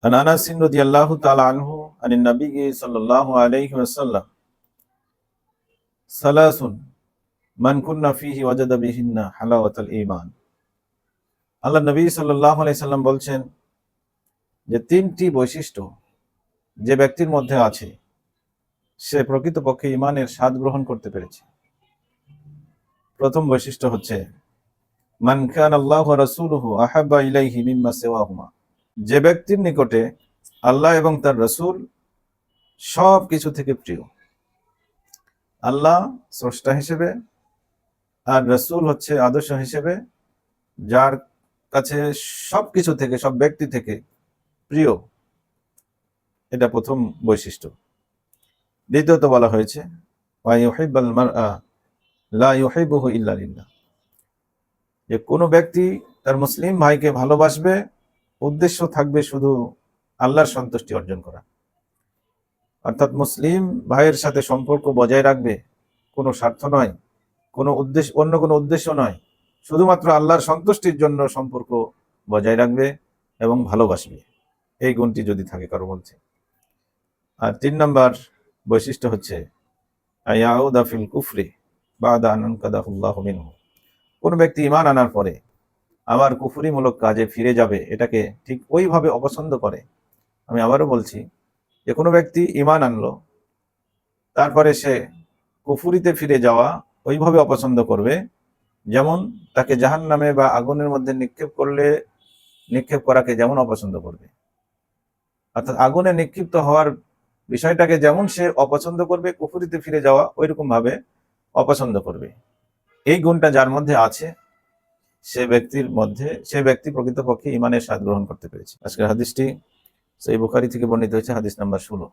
عن انس رضي الله تعالى عنه عن النبي صلى الله عليه وسلم ثلاث من كنا فيه وجد بهن حلاوة الإيمان। আল্লাহ নবী সাল্লাল্লাহু আলাইহি সাল্লাম বলছেন যে তিনটি বৈশিষ্ট্য যে ব্যক্তির মধ্যে আছে সে প্রকৃতপক্ষে ঈমানের স্বাদ গ্রহণ করতে পেরেছে। প্রথম বৈশিষ্ট্য হচ্ছে মান কানা আল্লাহু ওয়া রাসূলুহু আহাব্বা ইলাইহি মিম্মা সিওয়াহুমা, যে ব্যক্তির নিকটে আল্লাহ এবং তার রাসূল সব কিছু থেকে প্রিয়। আল্লাহ স্রষ্টা হিসেবে আর রাসূল হচ্ছে আদর্শ হিসেবে, যার কাছে সব কিছু থেকে সব ব্যক্তি থেকে প্রিয়। এটা প্রথম বৈশিষ্ট্য। দ্বিতীয়ত বলা হয়েছে ওয়া ইউহিব্বুল মারআ লা ইউহিব্বুহু ইল্লা লিল্লাহ, যে কোনো ব্যক্তি তার মুসলিম ভাইকে ভালোবাসবে, উদ্দেশ্য থাকবে শুধু আল্লাহর সন্তুষ্টি অর্জন করা। অর্থাৎ মুসলিম ভাইয়ের সাথে সম্পর্ক বজায় রাখবে কোনো স্বার্থ নয়, কোনো উদ্দেশ্য, অন্য কোনো উদ্দেশ্য নয়, শুধুমাত্র আল্লাহর সন্তুষ্টির জন্য সম্পর্ক বজায় রাখবে এবং ভালোবাসবে। এই গুণটি যদি থাকে কারো মধ্যে। আর ৩ নম্বর বৈশিষ্ট্য হচ্ছে আয়াউদা ফিল কুফরি বাদা আন আনকাদাহুল্লাহু মিনহু, কোন ব্যক্তি ঈমান আনার পরে আবার কুফরিমূলক কাজে ফিরে যাবে, এটাকে ঠিক ওইভাবে অপছন্দ করে। আমি আবারও বলছি যে কোনো ব্যক্তি ঈমান আনলো, তারপরে সে কুফরিতে ফিরে যাওয়া ওইভাবে অপছন্দ করবে যেমন তাকে জাহান্নামে বা আগুনের মধ্যে নিক্ষেপ করাকে যেমন অপছন্দ করবে। অর্থাৎ আগুনে নিক্ষিপ্ত হওয়ার বিষয়টাকে যেমন সে অপছন্দ করবে, কুফরিতে ফিরে যাওয়া ওইরকম ভাবে অপছন্দ করবে। এই গুণটা যার মধ্যে আছে সে ব্যক্তি প্রকৃতপক্ষে ঈমানের স্বাদ গ্রহণ করতে পেরেছে। আজকের হাদিসটি সহিহ বুখারী থেকে বর্ণিত হয়েছে, হাদিস নাম্বার 16।